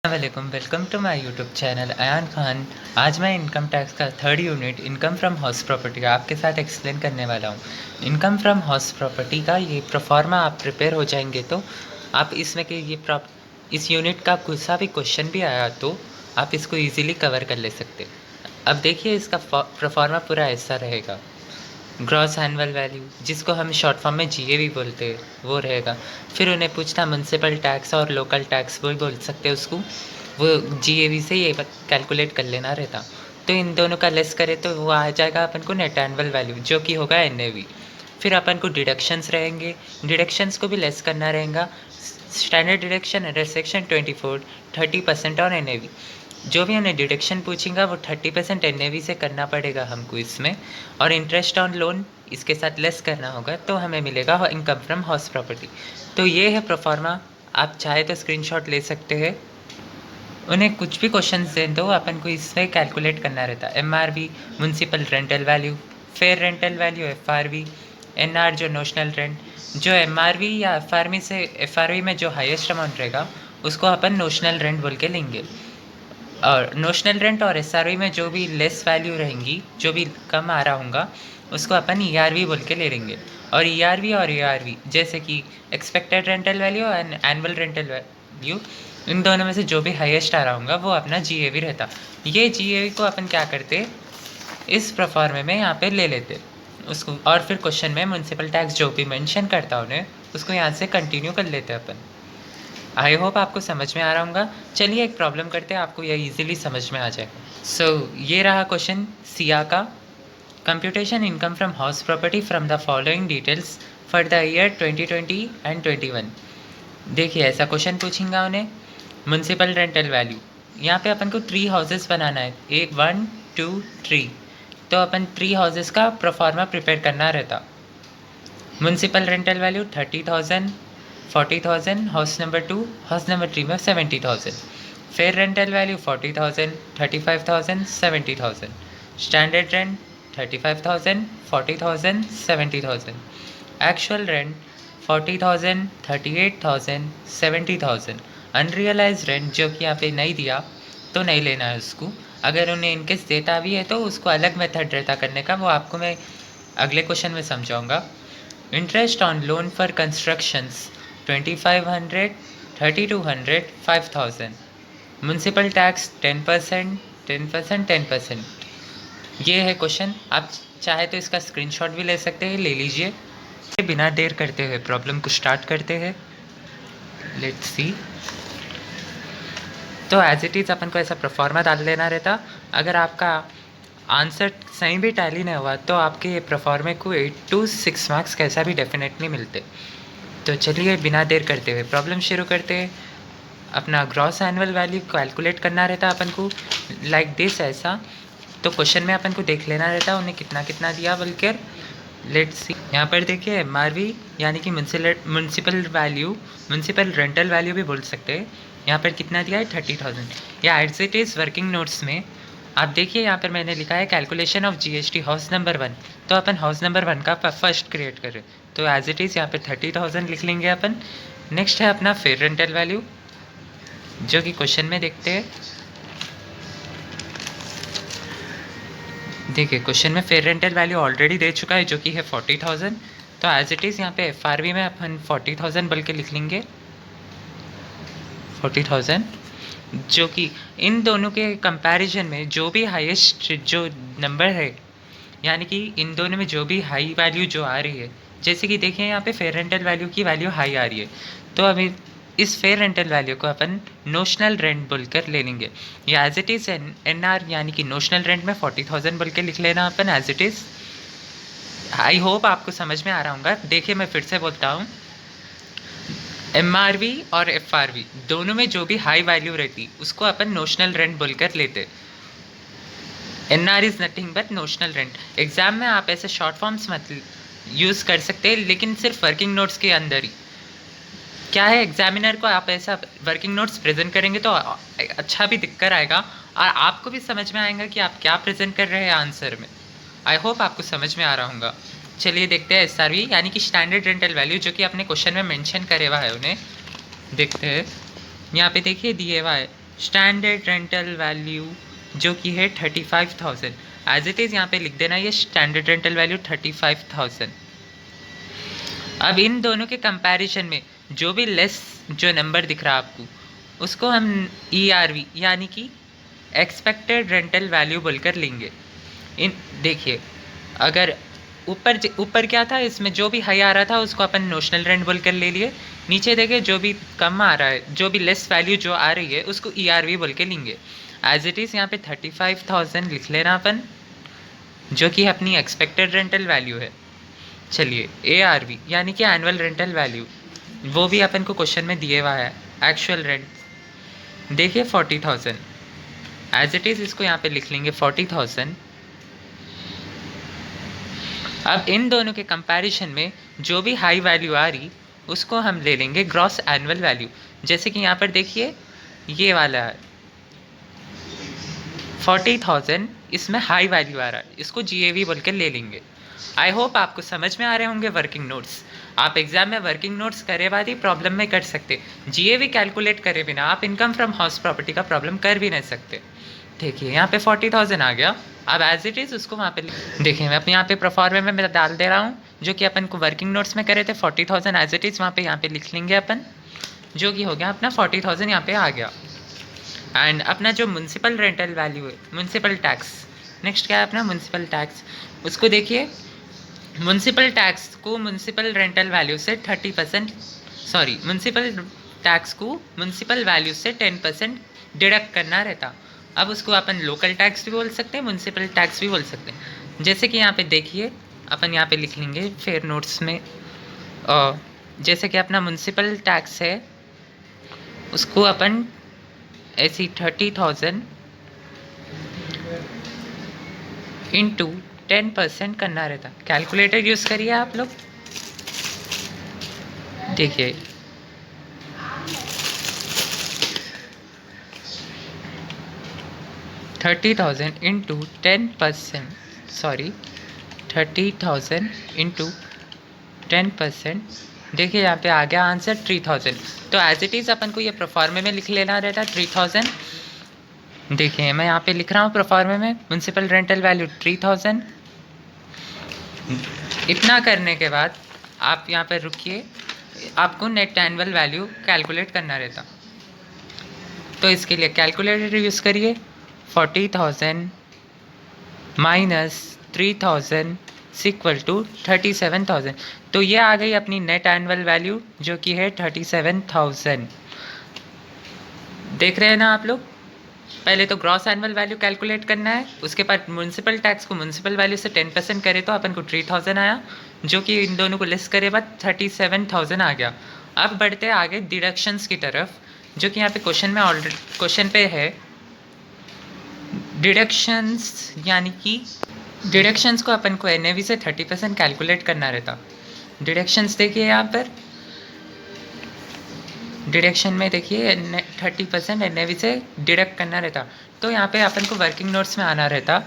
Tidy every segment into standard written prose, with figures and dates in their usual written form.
वालेकुम, welcome to my YouTube channel Ayaan Khan. आज मैं इनकम टैक्स का third unit income from house property आपके साथ एक्सप्लेन करने वाला हूँ। इनकम फ्रॉम हाउस प्रॉपर्टी का ये प्रोफार्मा आप प्रिपेयर हो जाएंगे तो आप इसमें के इस यूनिट का कोई सा भी क्वेश्चन भी आया तो आप इसको इजीली कवर कर ले सकते। अब देखिए इसका प्रोफार्मा पूरा ऐसा रहेगा। ग्रॉस एनुअल वैल्यू, जिसको हम शॉर्ट फॉर्म में जीएवी बोलते हैं, वो रहेगा। फिर उन्हें पूछना म्युनिसिपल टैक्स और लोकल टैक्स, वो बोल सकते हैं उसको, वो जीएवी से ये कैलकुलेट कर लेना रहता। तो इन दोनों का लेस करें तो वो आ जाएगा अपन को नेट एनुअल वैल्यू, जो कि होगा एनएवी। फिर अपन को डिडक्शंस रहेंगे, डिडक्शंस को भी लेस करना रहेगा। स्टैंडर्ड डिडक्शन अंडर सेक्शन 24 30% और एनएवी। जो भी हमें डिडक्शन पूछेगा वो 30% एनएवी से करना पड़ेगा हमको इसमें, और इंटरेस्ट ऑन लोन इसके साथ लेस करना होगा, तो हमें मिलेगा इनकम फ्रॉम हाउस प्रॉपर्टी। तो ये है प्रोफार्मा। आप चाहे तो स्क्रीनशॉट ले सकते हैं। उन्हें कुछ भी क्वेश्चन दें तो अपन को इससे कैलकुलेट करना रहता है। MRV municipal rental value, fair rental value FRV, NR जो नोशनल रेंट, जो एमआरवी या एफआरवी से एफआरवी में जो हाईएस्ट अमाउंट रहेगा उसको अपन नोशनल रेंट बोल के लेंगे। और नोशनल रेंट और एसआरवी में जो भी लेस वैल्यू रहेंगी, जो भी कम आ रहा होगा, उसको अपन ईआरवी बोल के ले लेंगे। और ईआरवी और एआरवी जैसे कि expected rental value and annual rental value, इन दोनों में से जो भी हाईएस्ट आ रहा होगा वो अपना जीएवी रहता। ये जीएवी को अपन क्या करते, इस प्रोफार्मे में यहाँ पे ले लेते उसको, और फिर क्वेश्चन में म्युनिसिपल टैक्स जो भी मेंशन करता उन्हें, उसको यहाँ से कंटिन्यू कर लेते अपन। आई होप आपको समझ में आ रहा होगा। चलिए एक प्रॉब्लम करते हैं, आपको यह इजीली समझ में आ जाएगा। सो ये रहा क्वेश्चन सिया का। Computation income from house property from the following details for the year 2020 and 21। देखिए ऐसा क्वेश्चन पूछेंगे उन्हें। म्युनिसिपल रेंटल वैल्यू, यहाँ पे अपन को 3 हाउसेस बनाना है, 1 1 2 3। तो अपन 3 हाउसेस का प्रोफार्मा प्रिपेयर करना रहता। Municipal rental value 30,000 40,000, house number 2, house number 3 में 70,000। Fair rental value 40,000 35,000 70,000। Standard rent 35,000 40,000 70,000। Actual rent 40,000 38,000 70,000। Unrealise rent जो कि यहाँ पे नहीं दिया तो नहीं लेना है उसको। अगर उन्हें इनकेस देता भी है तो उसको अलग मेथड रहता करने का, वो आपको मैं अगले क्वेश्चन में समझाऊंगा। Interest on loan for constructions 2500 3200 5000। Municipal tax 10% 10% 10%। ये है क्वेश्चन। आप चाहे तो इसका स्क्रीनशॉट भी ले सकते हैं, ले लीजिए। बिना देर करते हुए प्रॉब्लम को स्टार्ट करते हैं। Let's see. तो एज इट इज़ अपन को ऐसा प्रोफार्मा डाल लेना रहता। अगर आपका आंसर सही भी टैली नहीं हुआ तो आपके ये प्रोफार्मे को 8 to 6 मार्क्स कैसा भी डेफिनेटली मिलते। तो चलिए बिना देर करते हुए प्रॉब्लम शुरू करते हैं। अपना ग्रॉस एनुअल वैल्यू कैलकुलेट करना रहता अपन को लाइक दिस ऐसा। तो क्वेश्चन में अपन को देख लेना रहता उन्हें कितना कितना दिया बोलकर। लेट्स सी, यहाँ पर देखिए एमआरवी यानी कि municipal value, municipal rental value भी बोल सकते हैं। यहाँ पर कितना दिया है 30,000। या as it is working notes में आप देखिए यहाँ पर मैंने लिखा है calculation of GST house number 1। तो अपन हाउस नंबर 1 का फर्स्ट क्रिएट करें, तो एज इट इज़ यहाँ पे 30,000 लिख लेंगे अपन। नेक्स्ट है अपना फेयर रेंटल वैल्यू, जो कि क्वेश्चन में देखते हैं। देखिए क्वेश्चन में फेयर रेंटल वैल्यू ऑलरेडी दे चुका है जो कि है 40,000। तो एज इट इज़ यहाँ पे एफआरवी में अपन 40,000 बोल के लिख लेंगे, 40,000। जो कि इन दोनों के कंपैरिजन में जो भी हाईएस्ट जो नंबर है, यानी कि इन दोनों में जो भी हाई वैल्यू जो आ रही है, जैसे कि देखिए यहाँ पे फेयर रेंटल वैल्यू की वैल्यू हाई आ रही है, तो अभी इस फेयर रेंटल वैल्यू को अपन नोशनल रेंट बोलकर ले लेंगे। या एज इट इज़ एनआर यानी कि नोशनल रेंट में 40,000 बोल के लिख लेना अपन as it is. I hope आपको समझ में आ रहा होगा। देखिए मैं फिर से बोलता हूँ, एमआरवी और एफआरवी दोनों में जो भी हाई वैल्यू रहती उसको अपन नोशनल रेंट बोलकर लेते। NR is nothing but notional rent. Exam में आप ऐसे शॉर्ट फॉर्म्स मत यूज़ कर सकते हैं, लेकिन सिर्फ वर्किंग नोट्स के अंदर ही। क्या है, एग्जामिनर को आप ऐसा वर्किंग नोट्स प्रेजेंट करेंगे तो अच्छा भी दिख कर आएगा, और आपको भी समझ में आएगा कि आप क्या प्रेजेंट कर रहे हैं आंसर में। आई होप आपको समझ में आ रहा होगा। चलिए देखते हैं एसआरवी यानी कि स्टैंडर्ड रेंटल वैल्यू, जो कि अपने क्वेश्चन में मेंशन करे हुआ है, उन्हें देखते हैं। यहाँ पे देखिए दिए हुआ है स्टैंडर्ड रेंटल वैल्यू जो कि है 35,000, एज इट इज़ यहाँ पे लिख देना ये स्टैंडर्ड रेंटल वैल्यू 35,000। अब इन दोनों के कंपैरिजन में जो भी लेस जो नंबर दिख रहा है आपको, उसको हम ERV यानी कि एक्सपेक्टेड रेंटल वैल्यू बोलकर लेंगे। इन देखिए, अगर ऊपर क्या था, इसमें जो भी हाई आ रहा था उसको अपन नोशनल रेंट बोलकर ले लिए। नीचे देखिए जो भी कम आ रहा है, जो भी लेस वैल्यू जो आ रही है उसको ERV बोल के लेंगे। एज इट इज़ यहाँ पे 35,000 लिख लेना अपन, जो कि अपनी एक्सपेक्टेड रेंटल वैल्यू है। चलिए ARV यानी कि एनुअल रेंटल वैल्यू, वो भी अपन को क्वेश्चन में दिए हुआ है। एक्चुअल रेंट देखिए 40,000, एज इट इज़ इसको यहाँ पे लिख लेंगे 40,000। अब इन दोनों के कंपैरिजन में जो भी हाई वैल्यू आ रही उसको हम ले लेंगे ग्रॉस एनुअल वैल्यू। जैसे कि यहाँ पर देखिए ये वाला है 40,000, इसमें हाई वैल्यू आ रहा है, इसको GAV बोल के ले लेंगे। आई होप आपको समझ में आ रहे होंगे वर्किंग नोट्स। आप एग्जाम में वर्किंग नोट्स करे बाद ही प्रॉब्लम में कर सकते, GAV कैलकुलेट करे बिना आप इनकम फ्रॉम हाउस प्रॉपर्टी का प्रॉब्लम कर भी नहीं सकते। देखिए यहाँ पे 40,000 आ गया। अब एज इट इज़ उसको वहाँ पे देखिए मैं अपने यहाँ पे प्रोफॉर्मे में मैं डाल दे रहा हूँ, जो कि अपन को वर्किंग नोट्स में करे थे 40,000 एज इट इज़ यहाँ पे लिख लेंगे अपन, जो कि हो गया अपना 40,000 यहाँ पे आ गया। एंड अपना जो म्यूनसिपल रेंटल वैल्यू है, म्यूनसिपल टैक्स, नेक्स्ट क्या है अपना म्यूनसिपल टैक्स, उसको देखिए म्यूनसिपल टैक्स को म्यूनसिपल रेंटल वैल्यू से 30%, सॉरी म्यूनसिपल टैक्स को म्यूनसिपल वैल्यू से 10% डिडक्ट करना रहता। अब उसको अपन लोकल टैक्स भी बोल सकते हैं, म्यूनसिपल टैक्स भी बोल सकते हैं। जैसे कि यहाँ पे देखिए अपन यहाँ पे लिख लेंगे फेयर नोट्स में, जैसे कि अपना म्यूनसिपल टैक्स है उसको अपन ऐसी 30,000 इंटू 10% करना रहता। कैलकुलेटर यूज़ करिए आप लोग, देखिए 30,000 इंटू 10%, सॉरी 30,000 इंटू 10%, देखिए यहाँ पे आ गया आंसर 3,000। तो एज इट इज़ अपन को ये प्रोफॉर्मे में लिख लेना रहता 3,000। देखिए मैं यहाँ पे लिख रहा हूँ प्रोफॉर्मे में म्यूनसिपल रेंटल वैल्यू 3,000। इतना करने के बाद आप यहाँ पर रुकिए, आपको नेट एनुअल वैल्यू कैलकुलेट करना रहता। तो इसके लिए कैलकुलेटर यूज़ करिए, 40,000 माइनस 3,000 इक्वल टू 37,000। तो ये आ गई अपनी नेट एनुअल वैल्यू, जो कि है 37,000। देख रहे हैं ना आप लोग। पहले तो ग्रॉस एनुअल वैल्यू कैलकुलेट करना है, उसके बाद म्यूनसिपल टैक्स को म्यूनसिपल वैल्यू से 10% करे तो अपन को 3,000 आया, जो कि इन दोनों को लेस करे बाद 37,000 आ गया। अब बढ़ते हैं आगे डिडक्शंस की तरफ, जो कि यहाँ पे क्वेश्चन में ऑलरेडी क्वेश्चन पे है। डिडक्शंस यानी कि डिडक्शंस को अपन को NAV से 30% कैलकुलेट करना रहता। डिडक्शंस देखिए यहाँ पर, डिडक्शन में देखिए 30% NAV से डिडक्ट करना रहता। तो यहाँ पे अपन को वर्किंग नोट्स में आना रहता।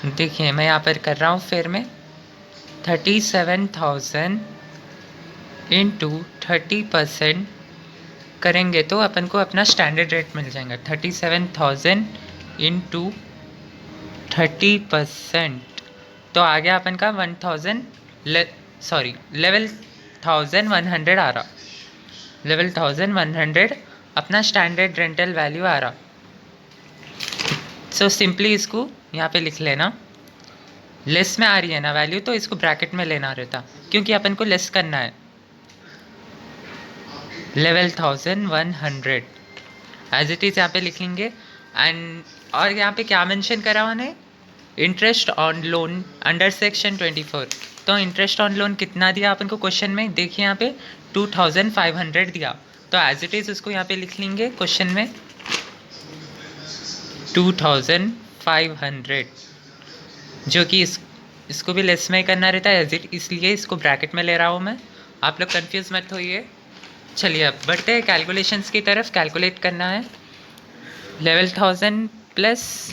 देखिए मैं यहाँ पर कर रहा हूँ फिर में 37,000 इंटू 30% करेंगे तो अपन को अपना स्टैंडर्ड रेट मिल जाएगा। 37,000 इंटू 30%, तो आ गया अपन का 11,100 आ रहा। 11,100 अपना स्टैंडर्ड रेंटल वैल्यू आ रहा। सो सिंपली इसको यहाँ पे लिख लेना, लेस में आ रही है ना वैल्यू, तो इसको ब्रैकेट में लेना रहता, क्योंकि अपन को लेस करना है। 11,100 एज इट इज़ यहाँ पे लिखेंगे। एंड और यहाँ पे क्या मेंशन करा उन्हें, interest on loan under section 24। तो इंटरेस्ट ऑन लोन कितना दिया अपन को क्वेश्चन में, देखिए यहाँ पे 2,500 दिया। तो एज इट इज़ उसको यहाँ पे लिख लेंगे क्वेश्चन में 2,500, जो कि इसको भी लेस में करना रहता है एज इट, इसलिए इसको ब्रैकेट में ले रहा हूँ मैं। आप लोग कंफ्यूज मत होइए। चलिए अब बढ़ते हैं कैलकुलेशंस की तरफ। कैलकुलेट करना है 11,000 प्लस,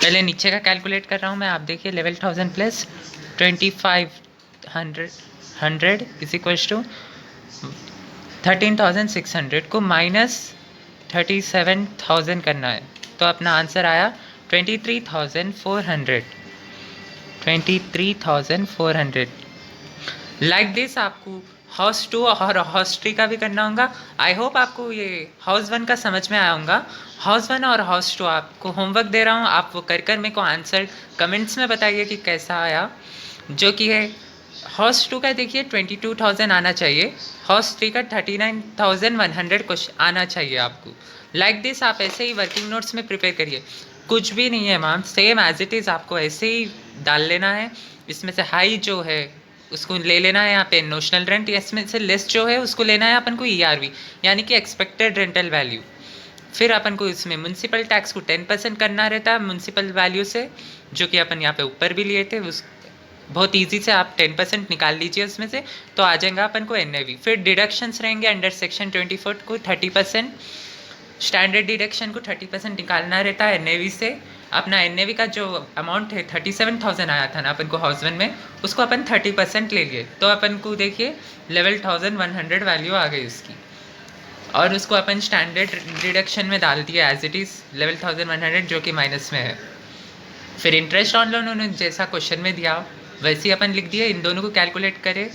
पहले नीचे का कैलकुलेट कर रहा हूँ मैं, आप देखिए 11,000 प्लस 2,500 इज इक्वल्स टू 13,600 को माइनस 37,000 करना है, तो अपना आंसर आया 23,400। 23,400। लाइक दिस आपको हाउस 2 और हाउस 3 का भी करना होगा। आई होप आपको ये हाउस 1 का समझ में आया होगा। हाउस 1 और हाउस 2 आपको होमवर्क दे रहा हूँ, आप वो कर मेरे को आंसर कमेंट्स में बताइए कि कैसा आया। जो कि है हाउस 2 का देखिए 22,000 आना चाहिए, हाउस 3 का 39,100 कुछ आना चाहिए आपको। लाइक दिस आप ऐसे ही वर्किंग नोट्स में प्रिपेयर करिए। कुछ भी नहीं है ma'am, same as it is आपको ऐसे ही डाल लेना है। इसमें से हाई जो है उसको ले लेना है यहाँ पे नोशनल रेंट, इसमें से लेस जो है उसको लेना है अपन को ERV यानी कि एक्सपेक्टेड रेंटल वैल्यू। फिर अपन को इसमें म्यूनसिपल टैक्स को 10% करना रहता है म्यूनसिपल वैल्यू से, जो कि अपन यहाँ पे ऊपर भी लिए थे। उस बहुत इजी से आप 10% निकाल लीजिए उसमें से, तो आ जाएगा अपन को NAV। फिर डिडक्शंस रहेंगे अंडर सेक्शन 24 को 30%, स्टैंडर्ड डिडक्शन को 30% निकालना रहता है NAV से। अपना NAV का जो अमाउंट है 37,000 आया था ना अपन को हाउस 1 में, उसको अपन 30% ले लिए, तो अपन को देखिए 11,100 वैल्यू आ गई उसकी, और उसको अपन स्टैंडर्ड डिडक्शन में डाल दिया एज इट इज़ 11,100, जो कि माइनस में है। फिर इंटरेस्ट ऑन लोन उन्होंने जैसा क्वेश्चन में दिया वैसे ही अपन लिख दिए, इन दोनों को कैलकुलेट करें,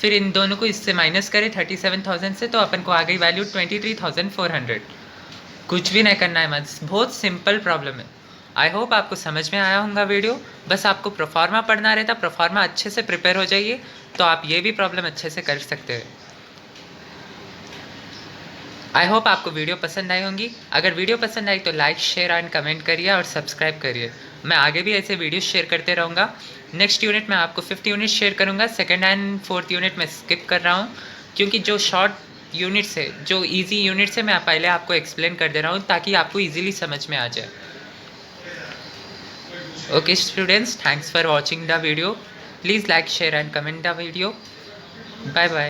फिर इन दोनों को इससे माइनस करें 37,000 से, तो अपन को आ गई वैल्यू 23,400। कुछ भी नहीं करना है मत, बहुत सिंपल प्रॉब्लम है। आई होप आपको समझ में आया होगा वीडियो। बस आपको प्रोफार्मा पढ़ना रहता, प्रोफार्मा अच्छे से प्रिपेयर हो जाइए तो आप ये भी प्रॉब्लम अच्छे से कर सकते हैं। आई होप आपको वीडियो पसंद आई होंगी। अगर वीडियो पसंद आई तो लाइक शेयर एंड कमेंट करिए और सब्सक्राइब करिए। मैं आगे भी ऐसे वीडियो शेयर करते रहूँगा। नेक्स्ट यूनिट में आपको 5th यूनिट शेयर करूँगा, 2nd एंड 4th यूनिट में स्किप कर रहा हूँ क्योंकि जो शॉर्ट यूनिट्स है, जो ईजी यूनिट्स है, मैं पहले आपको एक्सप्लेन कर दे रहा हूँ ताकि आपको ईजिली समझ में आ जाए। Okay students, thanks for watching the video. Please like share and comment the video. Bye bye.